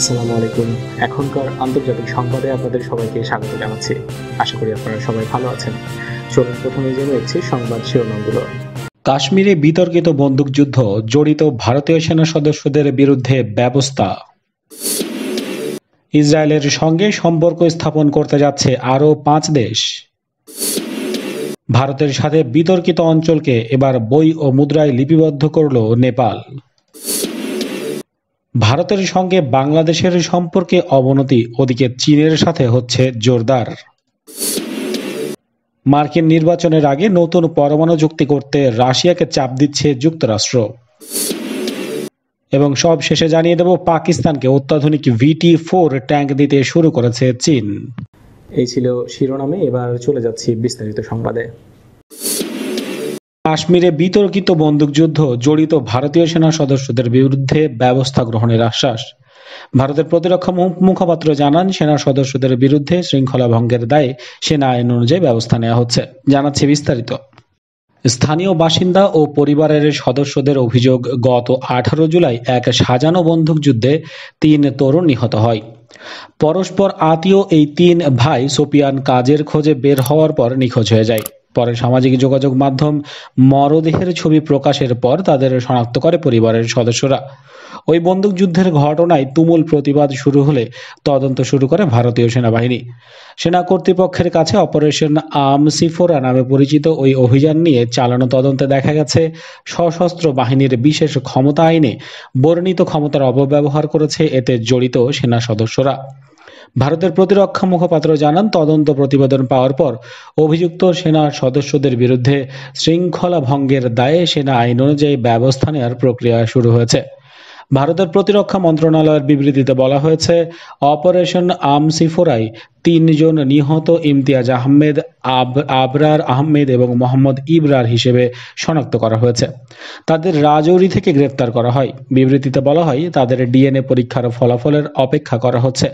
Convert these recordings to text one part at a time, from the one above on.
আসসালামু আলাইকুম। এখনকার আন্তর্জাতিক সংবাদে আপনাদের সবাইকে স্বাগত জানাচ্ছি। আশা করি আপনারা সবাই ভালো আছেন। চলুন প্রথমে জেনে নিচ্ছি সংবাদ শিরোনামগুলো। কাশ্মীরে বিতর্কিত বন্দুকযুদ্ধ, জড়িত ভারতীয় সেনা সদস্যদের বিরুদ্ধে ব্যবস্থা। ইসরায়েলের সঙ্গে সম্পর্ক স্থাপন করতে যাচ্ছে আরও 5 দেশ। ভারতের সাথে বিতর্কিত অঞ্চলকে এবার বই ও মুদ্রায় লিপিবদ্ধ করল নেপাল। ভারতের সঙ্গে বাংলাদেশের সম্পর্কে অবনতি, ওদিকে চীনের সাথে হচ্ছে জোরদার। মার্কিন নির্বাচনের আগে নতুন পরমাণু চুক্তি করতে রাশিয়াকে চাপ দিচ্ছে যুক্তরাষ্ট্র। এবং সব শেষে জানিয়ে দেব, পাকিস্তানকে অত্যাধুনিক VT-4 ট্যাঙ্ক দিতে শুরু করেছে চীন। এই ছিল শিরোনামে, এবার চলে যাচ্ছি বিস্তারিত সংবাদে। কাশ্মীরে বিতর্কিত বন্দুকযুদ্ধ, জড়িত ভারতীয় সেনা সদস্যদের বিরুদ্ধে ব্যবস্থা গ্রহণের আশ্বাস। ভারতের প্রতিরক্ষা মুখপাত্র জানান, সেনা সদস্যদের বিরুদ্ধে শৃঙ্খলা ভঙ্গের দায়ে সেনা আইন অনুযায়ী ব্যবস্থা নেওয়া হচ্ছে। জানাচ্ছে বিস্তারিত। স্থানীয় বাসিন্দা ও পরিবারের সদস্যদের অভিযোগ, গত 18 জুলাই এক সাজানো বন্দুকযুদ্ধে 3 তরুণ নিহত হয়। পরস্পর আত্মীয় এই 3 ভাই সোপিয়ান কাজের খোঁজে বের হওয়ার পর নিখোঁজ হয়ে যায়। পরে সামাজিক যোগাযোগ মাধ্যম মরদেহের ছবি প্রকাশের পর তাদের শনাক্ত করে পরিবারের সদস্যরা। ওই বন্দুকযুদ্ধের ঘটনায় তুমুল প্রতিবাদ শুরু হলে তদন্ত শুরু করে ভারতীয় সেনাবাহিনী। সেনা কর্তৃপক্ষের কাছে অপারেশন আমসিফোরা নামে পরিচিত ওই অভিযান নিয়ে চালানো তদন্তে দেখা গেছে, সশস্ত্র বাহিনীর বিশেষ ক্ষমতা আইনে বর্ণিত ক্ষমতার অপব্যবহার করেছে এতে জড়িত সেনা সদস্যরা। ভারতের প্রতিরক্ষা মুখপাত্র জানান, তদন্ত প্রতিবেদন পাওয়ার পর অভিযুক্ত সেনা সদস্যদের বিরুদ্ধে শৃঙ্খলা ভঙ্গের দায়ে সেনা আইন অনুযায়ী ব্যবস্থা নেওয়ার প্রক্রিয়া শুরু হয়েছে। ভারতের প্রতিরক্ষা মন্ত্রণালয়ের বিবৃতিতে বলা হয়েছে, অপারেশন আমসিফোরায় 3 জন নিহত ইমতিয়াজ আহমেদ, আবরার আহমেদ এবং মোহাম্মদ ইবরার হিসেবে শনাক্ত করা হয়েছে। তাদের রাজৌরি থেকে গ্রেফতার করা হয়। বিবৃতিতে বলা হয়, তাদের DNA পরীক্ষার ফলাফলের অপেক্ষা করা হচ্ছে।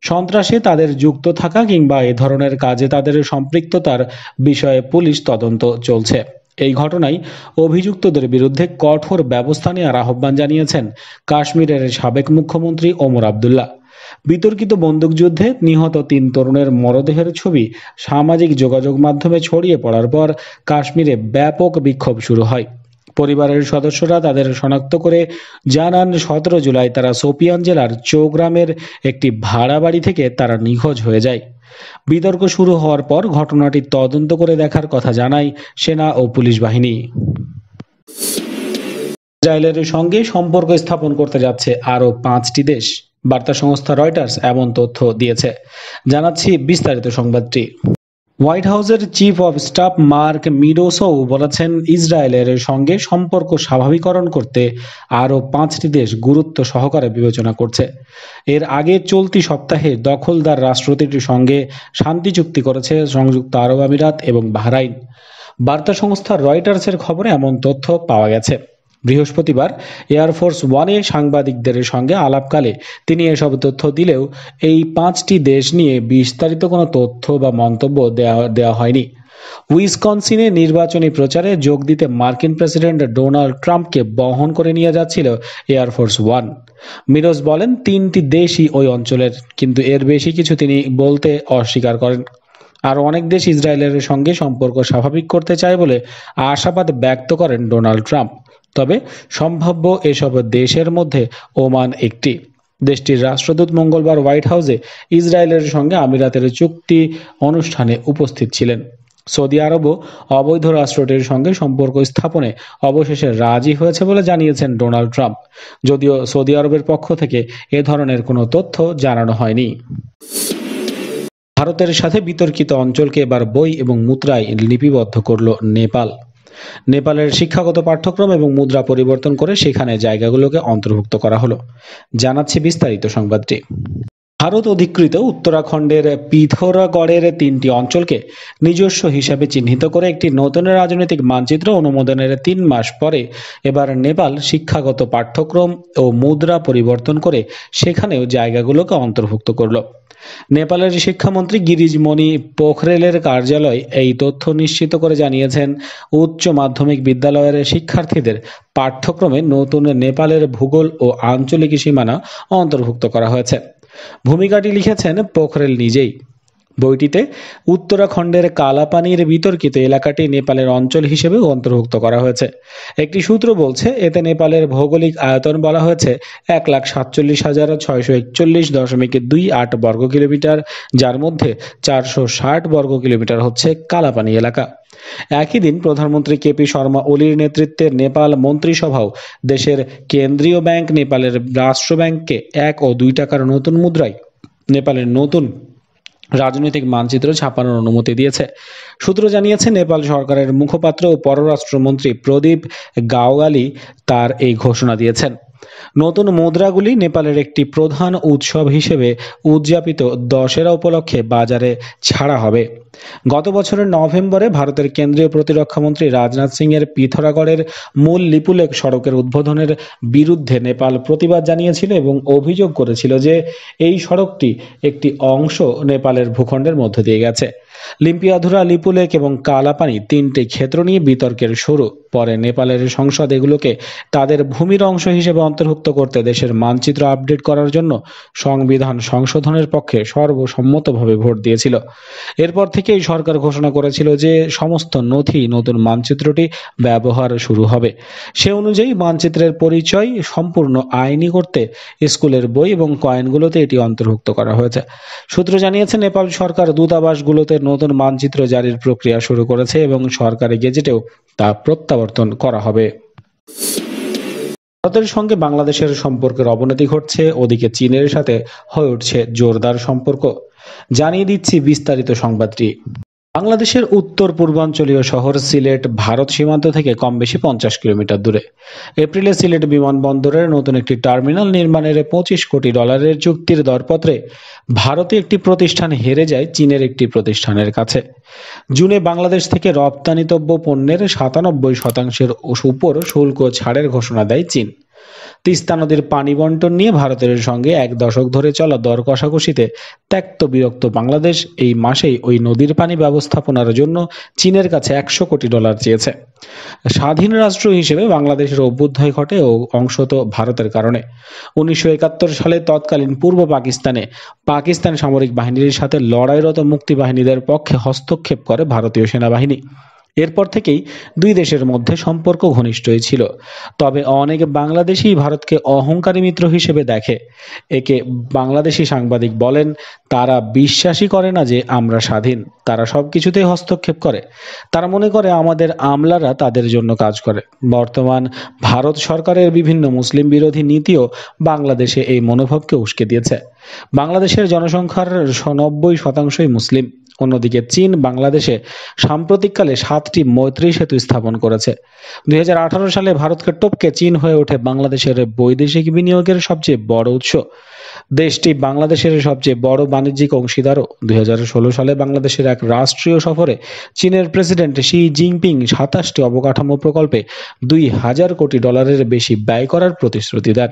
সন্ত্রাসে তাদের যুক্ত থাকা কিংবা এ ধরনের কাজে তাদের সম্পৃক্ততার বিষয়ে পুলিশ তদন্ত চলছে। এই ঘটনায় অভিযুক্তদের বিরুদ্ধে কঠোর ব্যবস্থা নেওয়ার আহ্বান জানিয়েছেন কাশ্মীরের সাবেক মুখ্যমন্ত্রী ওমর আবদুল্লাহ। বিতর্কিত বন্দুকযুদ্ধে নিহত 3 তরুণের মরদেহের ছবি সামাজিক যোগাযোগ মাধ্যমে ছড়িয়ে পড়ার পর কাশ্মীরে ব্যাপক বিক্ষোভ শুরু হয়। পরিবারের সদস্যরা তাদের শনাক্ত করে জানান, 17 জুলাই তারা সোপিয়ান জেলার চৌগ্রামের একটি ভাড়া বাড়ি থেকে তারা নিখোঁজ হয়ে যায়। বিতর্ক শুরু হওয়ার পর ঘটনাটি তদন্ত করে দেখার কথা জানায় সেনা ও পুলিশ বাহিনী। ইসরায়েলের সঙ্গে সম্পর্ক স্থাপন করতে যাচ্ছে আরও 5টি দেশ। বার্তা সংস্থা রয়টার্স এমন তথ্য দিয়েছে। জানাচ্ছি বিস্তারিত সংবাদটি। হোয়াইট হাউসের চিফ অব স্টাফ মার্ক মিডোসও বলেছেন, ইসরায়েলের সঙ্গে সম্পর্ক স্বাভাবিকীকরণ করতে আরও 5টি দেশ গুরুত্ব সহকারে বিবেচনা করছে। এর আগে চলতি সপ্তাহে দখলদার রাষ্ট্রটির সঙ্গে শান্তি চুক্তি করেছে সংযুক্ত আরব আমিরাত এবং বাহরাইন। বার্তা সংস্থা রয়টার্সের খবরে এমন তথ্য পাওয়া গেছে। বৃহস্পতিবার এয়ারফোর্স ওয়ানে সাংবাদিকদের সঙ্গে আলাপকালে তিনি এসব তথ্য দিলেও এই 5টি দেশ নিয়ে বিস্তারিত কোনো তথ্য বা মন্তব্য দেওয়া হয়নি। উইসকনসিনে নির্বাচনী প্রচারে যোগ দিতে মার্কিন প্রেসিডেন্ট ডোনাল্ড ট্রাম্পকে বহন করে নিয়ে যাচ্ছিল এয়ারফোর্স ওয়ান। মিডোস বলেন, 3টি দেশই ওই অঞ্চলের, কিন্তু এর বেশি কিছু তিনি বলতে অস্বীকার করেন। আর অনেক দেশ ইসরায়েলের সঙ্গে সম্পর্ক স্বাভাবিক করতে চায় বলে আশাবাদ ব্যক্ত করেন ডোনাল্ড ট্রাম্প। তবে সম্ভাব্য এসব দেশের মধ্যে ওমান একটি। দেশটির রাষ্ট্রদূত মঙ্গলবার হোয়াইট হাউসে ইসরায়েলের সঙ্গে আমিরাতের চুক্তি অনুষ্ঠানে উপস্থিত ছিলেন। সৌদি আরবও অবৈধ রাষ্ট্রটির সঙ্গে সম্পর্ক স্থাপনে অবশেষে রাজি হয়েছে বলে জানিয়েছেন ডোনাল্ড ট্রাম্প, যদিও সৌদি আরবের পক্ষ থেকে এ ধরনের কোনো তথ্য জানানো হয়নি। ভারতের সাথে বিতর্কিত অঞ্চলকে এবার বই এবং মুদ্রায় লিপিবদ্ধ করল নেপাল। নেপালের শিক্ষাগত পাঠ্যক্রম এবং মুদ্রা পরিবর্তন করে সেখানে জায়গাগুলোকে অন্তর্ভুক্ত করা হলো। জানাচ্ছি বিস্তারিত সংবাদটি। ভারত অধিকৃত উত্তরাখণ্ডের পিথোরাগড়ের 3টি অঞ্চলকে নিজস্ব হিসাবে চিহ্নিত করে একটি নতুন রাজনৈতিক মানচিত্র অনুমোদনের 3 মাস পরে এবার নেপাল শিক্ষাগত পাঠ্যক্রম ও মুদ্রা পরিবর্তন করে সেখানেও জায়গাগুলোকে অন্তর্ভুক্ত করল। নেপালের শিক্ষামন্ত্রী গিরিজ মণি পোখরেলের কার্যালয় এই তথ্য নিশ্চিত করে জানিয়েছেন, উচ্চ মাধ্যমিক বিদ্যালয়ের শিক্ষার্থীদের পাঠ্যক্রমে নতুন নেপালের ভূগোল ও আঞ্চলিক সীমানা অন্তর্ভুক্ত করা হয়েছে। ভূমিকাটি লিখেছেন পোখরেল নিজেই। বইটিতে উত্তরাখণ্ডের কালাপানির বিতর্কিত এলাকাটি নেপালের অঞ্চল হিসেবে অন্তর্ভুক্ত করা হয়েছে। একটি সূত্র বলছে, এতে নেপালের ভৌগোলিক আয়তন বলা হয়েছে 1,47,641.28 বর্গ কিলোমিটার, যার মধ্যে 460 বর্গ কিলোমিটার হচ্ছে কালাপানি এলাকা। একই দিন প্রধানমন্ত্রী কেপি শর্মা ওলির নেতৃত্বে নেপাল মন্ত্রিসভাও দেশের কেন্দ্রীয় ব্যাংক নেপালের রাষ্ট্র ব্যাংককে 1 ও 2 টাকার নতুন মুদ্রায় নেপালের নতুন রাজনৈতিক মানচিত্র ছাপানোর অনুমতি দিয়েছে। সূত্র জানিয়েছে, নেপাল সরকারের মুখপাত্র ও পররাষ্ট্রমন্ত্রী প্রদীপ গাওয়ালি তার এই ঘোষণা দিয়েছেন। নতুন মুদ্রাগুলি নেপালের একটি প্রধান উৎসব হিসেবে উদযাপিত দশেরা উপলক্ষে বাজারে ছাড়া হবে। গত বছরের নভেম্বরে ভারতের কেন্দ্রীয় প্রতিরক্ষামন্ত্রী রাজনাথ সিং এর পিথোরাগড়ের মূল লিপুলেখ সড়কের উদ্বোধনের বিরুদ্ধে নেপাল প্রতিবাদ জানিয়েছিল এবং অভিযোগ করেছিল যে এই সড়কটি একটি অংশ নেপালের ভূখণ্ডের মধ্য দিয়ে গেছে। লিম্পিয়াধুরা, লিপুলেখ এবং কালাপানি 3টি ক্ষেত্র নিয়ে বিতর্কের শুরু। পরে নেপালের সংসদ এগুলোকে তাদের ভূমির অংশ হিসেবে অন্তর্ভুক্ত করতে দেশের মানচিত্র আপডেট করার জন্য সংবিধান সংশোধনের পক্ষে সর্বসম্মতভাবে ভোট দিয়েছিল। এরপর থেকেই সরকার ঘোষণা করেছিল যে সমস্ত নথি নতুন মানচিত্রটি ব্যবহার শুরু হবে। সে অনুযায়ী মানচিত্রের পরিচয় সম্পূর্ণ আইনি করতে স্কুলের বই এবং কয়েনগুলোতে এটি অন্তর্ভুক্ত করা হয়েছে। সূত্র জানিয়েছে, নেপাল সরকার দূতাবাসগুলোতে নতুন মানচিত্র জারির প্রক্রিয়া শুরু করেছে এবং সরকারি গেজেটেও তা প্রত্যাবর্তন করা হবে। ভারতের সঙ্গে বাংলাদেশের সম্পর্কের অবনতি ঘটছে, ওদিকে চীনের সাথে হয়ে উঠছে জোরদার সম্পর্ক। জানিয়ে দিচ্ছি বিস্তারিত সংবাদটি। বাংলাদেশের উত্তর পূর্বাঞ্চলীয় শহর সিলেট ভারত সীমান্ত থেকে কম বেশি 50 কিলোমিটার দূরে। এপ্রিলে সিলেট বিমানবন্দরের নতুন একটি টার্মিনাল নির্মাণের $25 কোটি চুক্তির দরপত্রে ভারতে একটি প্রতিষ্ঠান হেরে যায় চীনের একটি প্রতিষ্ঠানের কাছে। জুনে বাংলাদেশ থেকে রপ্তানিতব্য পণ্যের 97% উপর শুল্ক ছাড়ের ঘোষণা দেয় চীন। তিস্তা নদীর পানি বন্টন নিয়ে ভারতের সঙ্গে 1 দশক ধরে চলা দর কষাকষিতে ত্যক্ত বিরক্ত বাংলাদেশ এই মাসেই ওই নদীর পানি ব্যবস্থাপনার জন্য চীনের কাছে $100 কোটি চেয়েছে। স্বাধীন রাষ্ট্র হিসেবে বাংলাদেশের অভ্যুদয় ঘটে ও অংশত ভারতের কারণে। 1971 সালে তৎকালীন পূর্ব পাকিস্তান সামরিক বাহিনীর সাথে লড়াইরত মুক্তিবাহিনীদের পক্ষে হস্তক্ষেপ করে ভারতীয় সেনাবাহিনী। এরপর থেকেই দুই দেশের মধ্যে সম্পর্ক ঘনিষ্ঠই ছিল। তবে অনেক বাংলাদেশী ভারতকে অহংকারী মিত্র হিসেবে দেখে। একে বাংলাদেশি সাংবাদিক বলেন, তারা বিশ্বাসই করে না যে আমরা স্বাধীন, তারা সবকিছুতেই হস্তক্ষেপ করে। তারা মনে করে আমাদের আমলারা তাদের জন্য কাজ করে। বর্তমান ভারত সরকারের বিভিন্ন মুসলিম বিরোধী নীতিও বাংলাদেশে এই মনোভাবকে উস্কে দিয়েছে। বাংলাদেশের জনসংখ্যার 90% মুসলিম। অন্যদিকে চীন বাংলাদেশে সাম্প্রতিককালে 7টি মৈত্রী সেতু স্থাপন করেছে। 2018 সালে ভারতকে টপকে চীন হয়ে ওঠে বাংলাদেশের বৈদেশিক বিনিয়োগের সবচেয়ে বড় উৎস। দেশটি বাংলাদেশের সবচেয়ে বড় বাণিজ্যিক অংশীদারও। 2016 সালে বাংলাদেশের এক রাষ্ট্রীয় সফরে চীনের প্রেসিডেন্ট শি জিনপিং 27টি অবকাঠামো প্রকল্পে $2000 কোটি বেশি ব্যয় করার প্রতিশ্রুতি দেন।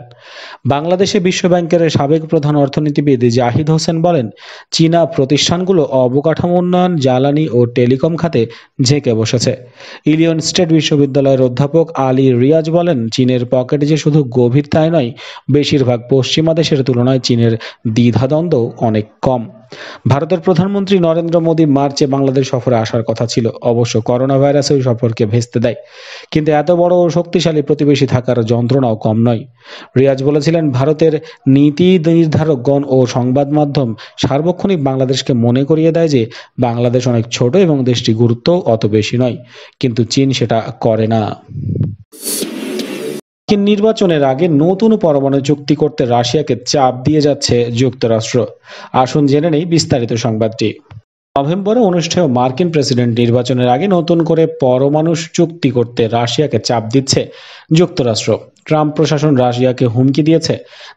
বাংলাদেশে বিশ্বব্যাংকের সাবেক প্রধান অর্থনীতিবিদ জাহিদ হোসেন বলেন, চীনা প্রতিষ্ঠানগুলো অবকাঠামো উন্নয়ন, জ্বালানি ও টেলিকম খাতে ঝেঁকে বসেছে। ইলিয়ন স্টেট বিশ্ববিদ্যালয়ের অধ্যাপক আলী রিয়াজ বলেন, চীনের পকেট যে শুধু গভীর তাই নয়, বেশিরভাগ পশ্চিমা দেশের তুলনায় চীনের দ্বিধাদ্বন্দ্ব অনেক কম। ভারতের প্রধানমন্ত্রী নরেন্দ্র মোদী মার্চে বাংলাদেশ সফরে আসার কথা ছিল। অবশ্য করোনা ভাইরাস ওই সফরকে ভেস্তে দেয়। কিন্তু এত বড় ও শক্তিশালী প্রতিবেশী থাকার যন্ত্রণাও কম নয়। রিয়াজ বলেছিলেন, ভারতের নীতি নির্ধারকগণ ও সংবাদ মাধ্যম সার্বক্ষণিক বাংলাদেশকে মনে করিয়ে দেয় যে বাংলাদেশ অনেক ছোট এবং দেশটির গুরুত্ব অত বেশি নয়, কিন্তু চীন সেটা করে না। নির্বাচনের আগে নতুন পরমাণু চুক্তি করতে রাশিয়াকে চাপ দিয়ে যাচ্ছে যুক্তরাষ্ট্র। আসুন জেনে নেই বিস্তারিত সংবাদটি। নভেম্বরে অনুষ্ঠেয় মার্কিন প্রেসিডেন্ট নির্বাচনের আগে নতুন করে পরমাণু চুক্তি করতে রাশিয়াকে চাপ দিচ্ছে যুক্তরাষ্ট্র। ট্রাম্প প্রশাসন রাশিয়াকে হুমকি দিয়েছে,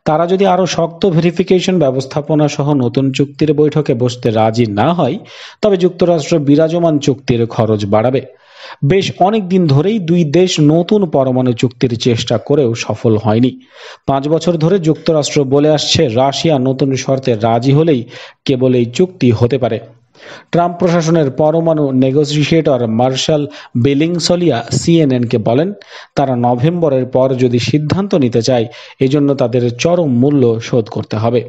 তারা যদি আরও শক্ত ভেরিফিকেশন ব্যবস্থাপনা সহ নতুন চুক্তির বৈঠকে বসতে রাজি না হয়, তবে যুক্তরাষ্ট্র বিরাজমান চুক্তির খরচ বাড়াবে। বেশ অনেক দিন ধরেই দুই দেশ নতুন পরমাণু চুক্তির চেষ্টা করেও সফল হয়নি। 5 বছর ধরে যুক্তরাষ্ট্র বলে আসছে, রাশিয়া নতুন শর্তে রাজি হলেই কেবল এই চুক্তি হতে পারে। ট্রাম্প প্রশাসনের পরমাণু নেগোসিয়েটর মার্শাল বেলিংসলিয়া সিএনএনকে বলেন, তারা নভেম্বরের পর যদি সিদ্ধান্ত নিতে চায়, এজন্য তাদের চরম মূল্য শোধ করতে হবে।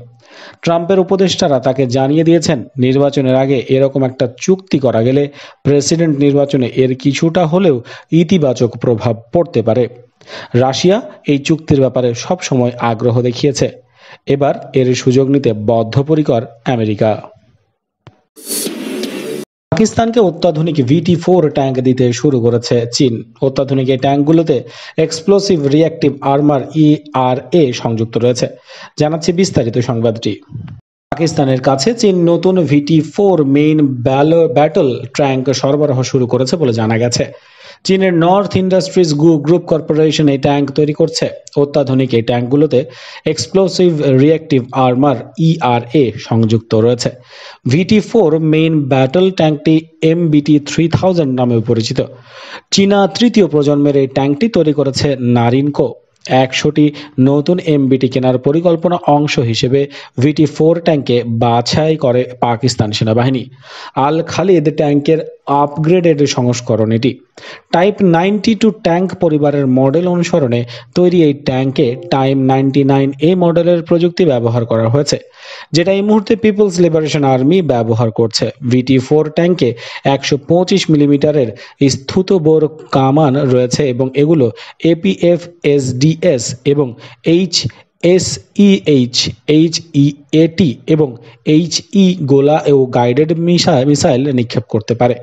ট্রাম্পের উপদেষ্টারা তাকে জানিয়ে দিয়েছেন, নির্বাচনের আগে এরকম একটা চুক্তি করা গেলে প্রেসিডেন্ট নির্বাচনে এর কিছুটা হলেও ইতিবাচক প্রভাব পড়তে পারে। রাশিয়া এই চুক্তির ব্যাপারে সব সময় আগ্রহ দেখিয়েছে, এবার এর সুযোগ নিতে বদ্ধপরিকর আমেরিকা। পাকিস্তানকে অত্যাধুনিক VT-4 ট্যাঙ্ক দিতে শুরু করেছে চীন। অত্যাধুনিক এই ট্যাঙ্কগুলোতে এক্সপ্লোসিভ রিঅ্যাক্টিভ আর্মার ERA সংযুক্ত রয়েছে। জানাচ্ছি বিস্তারিত সংবাদটি। পাকিস্তানের কাছে চীন নতুন VT-4 মেইন ব্যাটল ট্যাঙ্ক সরবরাহ শুরু করেছে বলে জানা গেছে। চীনের নর্থ ইন্ডাস্ট্রিজ গ্রুপ কর্পোরেশন এই ট্যাঙ্ক তৈরি করছে। অত্যাধুনিক এই ট্যাঙ্কগুলোতে এক্সপ্লোসিভ রিঅ্যাক্টিভ আর্মার ERA সংযুক্ত রয়েছে। VT-4 মেইন ব্যাটল ট্যাঙ্কটি MBT-3000 নামেও পরিচিত। চীনা তৃতীয় প্রজন্মের এই ট্যাঙ্কটি তৈরি করেছে নারিনকো। 100টি নতুন MBT কেনার পরিকল্পনা অংশ হিসেবে VT-4 ট্যাঙ্কে বাছাই করে পাকিস্তান সেনাবাহিনী। আল খালিদ ট্যাঙ্কের আপগ্রেডেড সংস্করণ এটি। টাইপ 92 ট্যাঙ্ক পরিবারের মডেল অনুসরণে তৈরি এই ট্যাঙ্কে টাইম 99A মডেলের প্রযুক্তি ব্যবহার করা হয়েছে, যেটা এই মুহূর্তে পিপলস লিবারেশন আর্মি ব্যবহার করছে। VT-4 ট্যাঙ্কে 125 মিলিমিটারের স্থুত বোর কামান রয়েছে এবং এগুলো APF-SDS এবং HSEH, HEAT এবং HE গোলা ও গাইডেড মিসাইল নিক্ষেপ করতে পারে।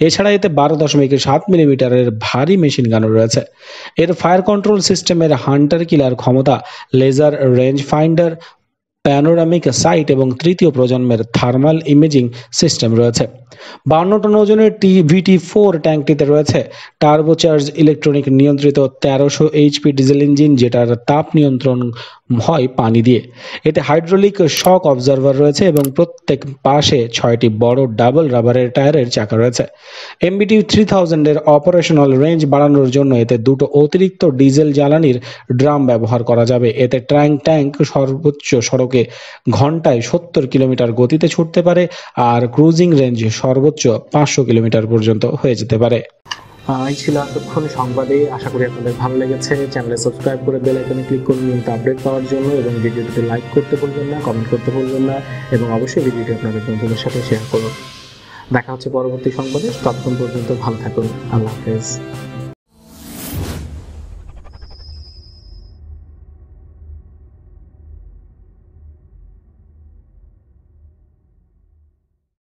এছাড়া এতে 12.7 মিলিমিটারের ভারী মেশিন গানও রয়েছে। এর ফায়ার কন্ট্রোল সিস্টেমের হান্টার কিলার ক্ষমতা, laser range finder, panoramic sight এবং তৃতীয় প্রজন্মের থার্মাল ইমেজিং সিস্টেম রয়েছে। 52 টন ওজনের VT-4 ট্যাঙ্কটিতে রয়েছে টার্বোচার্জ ইলেকট্রনিক নিয়ন্ত্রিত 1300 HP ডিজেল ইঞ্জিন, যেটার তাপ নিয়ন্ত্রণ হয় পানি দিয়ে। এতে হাইড্রোলিক শক অবজারভার রয়েছে এবং প্রত্যেক পাশে 6টি বড় ডাবল রাবারের টায়ারের চাকা রয়েছে। MBT-3000 এর অপারেশনাল রেঞ্জ বাড়ানোর জন্য এতে 2টো অতিরিক্ত ডিজেল জ্বালানির ড্রাম ব্যবহার করা যাবে। এতে ট্যাঙ্ক সর্বোচ্চ সড়কে ঘন্টায় 70 কিলোমিটার গতিতে ছুটতে পারে, আর ক্রুজিং রেঞ্জ সর্বোচ্চ 500 কিলোমিটার পর্যন্ত হয়ে যেতে পারে। এই ছিল এতক্ষণ সংবাদে। আশা করি আপনাদের ভালো লেগেছে। চ্যানেলে সাবস্ক্রাইব করে বেল আইকনে ক্লিক করুন নিয়মিত আপডেট পাওয়ার জন্য, এবং ভিডিওটিতে লাইক করতে ভুলবেন না, কমেন্ট করতে ভুলবেন না, এবং অবশ্যই ভিডিওটি আপনাদের বন্ধুদের সাথে শেয়ার করুন। দেখা হচ্ছে পরবর্তী সংবাদে। ততক্ষণ পর্যন্ত ভালো থাকুন। আল্লাহ হাফেজ।